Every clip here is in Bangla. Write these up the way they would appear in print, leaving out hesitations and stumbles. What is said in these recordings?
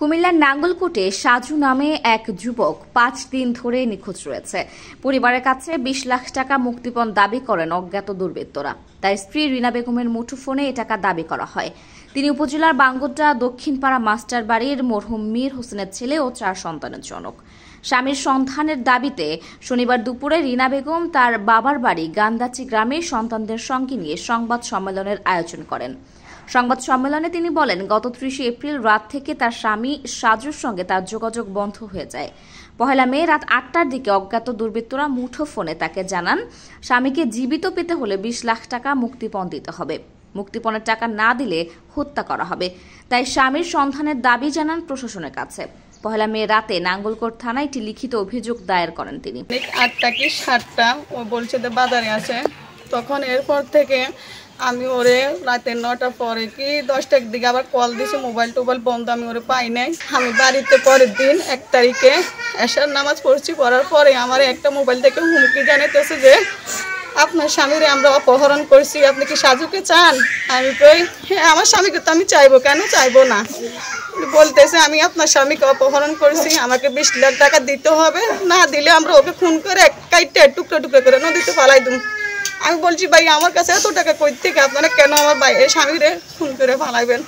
কুমিল্লার নাঙ্গলকোটে সাজু নামে এক যুবক ৫ দিন ধরে নিখোঁজ রয়েছে। পরিবারের কাছে ২০ লাখ টাকা মুক্তিপণ দাবি করেন অজ্ঞাত দুর্বৃত্তরা। তার স্ত্রী রিনা বেগমের মুঠোফোনে এ টাকা দাবি করা হয়। তিনি উপজেলার বাঙ্গোড্ডা দক্ষিণপাড়া মাস্টার বাড়ির মরহুম মীর হোসেনের ছেলে ও ৪ সন্তানের জনক। স্বামীর সন্ধানের দাবিতে শনিবার দুপুরে রিনা বেগম তার বাবার বাড়ি গান্দাচি গ্রামে সন্তানদের সঙ্গে নিয়ে সংবাদ সম্মেলনের আয়োজন করেন। সংবাদ সম্মেলনে তিনি বলেন, গত ৩০ এপ্রিল রাত থেকে তার স্বামী সাজুর সঙ্গে তার যোগাযোগ বন্ধ হয়ে যায়। ১ মে রাত ৮টার দিকে অজ্ঞাত দুর্বৃত্তরা মুঠোফোনে তাকে জানান, স্বামীকে জীবিত পেতে হলে ২০ লাখ টাকা মুক্তিপণ দিতে হবে। মুক্তিপণের টাকা না দিলে হত্যা করা হবে। তাই স্বামীর সন্ধানের দাবি জানান প্রশাসনের কাছে। ১ মে রাতে নাঙ্গলকোট থানায় একটি লিখিত অভিযোগ দায়ের করেন তিনি। ৮টা কি ৭টা ও বলছে যে বাজারে আছে। তখন এরপর থেকে আমি ওরে রাতে ৯টার পরে কি ১০টার দিকে আবার কল দিছি, মোবাইল টোবাইল বন্ধ, আমি ওরে পাই নাই। আমি বাড়িতে পরের দিন ১ তারিখে এশার নামাজ পড়ছি, পড়ার পরে আমার একটা মোবাইল থেকে হুমকি জানাইতেছে যে আপনার স্বামীরে আমরা অপহরণ করছি, আপনি কি সাজুকে চান? আমি কই হ্যাঁ, আমার স্বামীকে তো আমি চাইবো, কেন চাইবো না। বলতেছে আমি আপনার স্বামীকে অপহরণ করছি, আমাকে ২০ লাখ টাকা দিতে হবে, না দিলে আমরা ওকে খুন করে কাইটে টুকরো টুকরো করে নদীতে ফালাই দেব। আমি বলছি ভাই, আমার কাছে এত টাকা কই থেকে, আপনারা কেন আমার স্বামীরে খুন করে ফালাইবেন?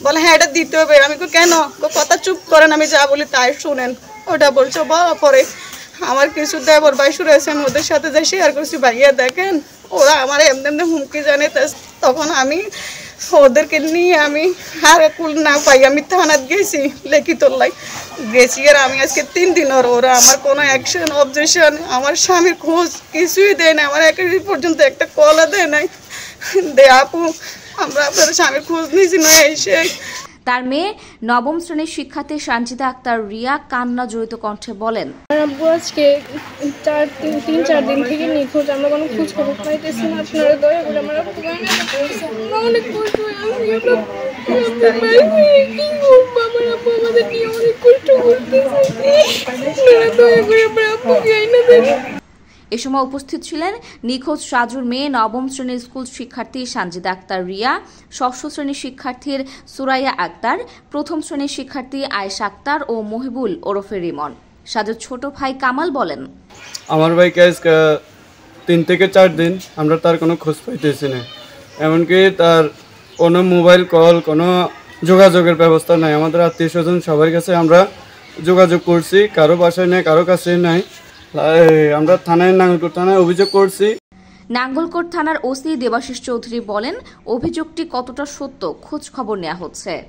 বলে হ্যাঁ, এটা দিতে হবে। আমি কেন? কথা চুপ করেন, আমি যা বলি তাই শুনেন। ওটা বলছো বলার পরে আমার কিছু দেবর ভাই রয়েছে, আমি ওদের সাথে যাই শেয়ার করছি, ভাইয়া দেখেন ওরা আমার এমনি এমনি হুমকি জানে। তখন আমি ওদেরকে নিয়ে আমি আর কুল না পাই আমি থানাত গেছি, লেখিতল্লাই গেছি। আর আমি আজকে ৩ দিন ওরা আমার কোনো অ্যাকশন অবজেকশন, আমার স্বামীর খোঁজ কিছুই দেয় না। আমার পর্যন্ত একটা কলও দেয় নাই দে আপু, আমরা আপনার স্বামীর খোঁজ নিয়েছি না এসে। তার মেয়ে নবম শ্রেণীর শিক্ষার্থী সানজিদা আক্তার রিয়া কান্না জড়িত কণ্ঠে বলেন, আব্বু আজকে ৩-৪ দিন থেকে নিখোঁজ, আমরা কোনো খোঁজ খবর পাইতেছি না। আপনারা দয়া করে আমার আব্বুকে অনেক কষ্ট হয়, আমাদের নিয়ে অনেক কষ্ট করতেছে, দয়া করে আমার আব্বুকে আইনা দেন। এ সময় উপস্থিত ছিলেন নিখোঁজ সাজুর মেয়ে নবম শ্রেণীর স্কুল শিক্ষার্থী সানজিদা আক্তার রিয়া, ষষ্ঠ শ্রেণীর শিক্ষার্থীর সুরাইয়া আক্তার, প্রথম শ্রেণীর শিক্ষার্থী আয়েশা আক্তার ও মহিবুল ওরফে রিমন। সাজুর ছোট ভাই কামাল বলেন, আমার ভাইকে আজকে ৩ থেকে ৪ দিন আমরা তার কোনো খোঁজ পাইতেছি না। এমনকি তার কোনো মোবাইল কল, কোনো যোগাযোগের ব্যবস্থা নাই। আমাদের আত্মীয় স্বজন সবার কাছে আমরা যোগাযোগ করছি, কারো বাসায় নেই, কারো কাছে নাই। আমরা নাঙ্গলকোট থানায় অভিযোগ করছি। নাঙ্গলকোট থানার ওসি দেবাশিস চৌধুরী বলেন, অভিযোগটি কতটা সত্য খোঁজ খবর নেওয়া হচ্ছে।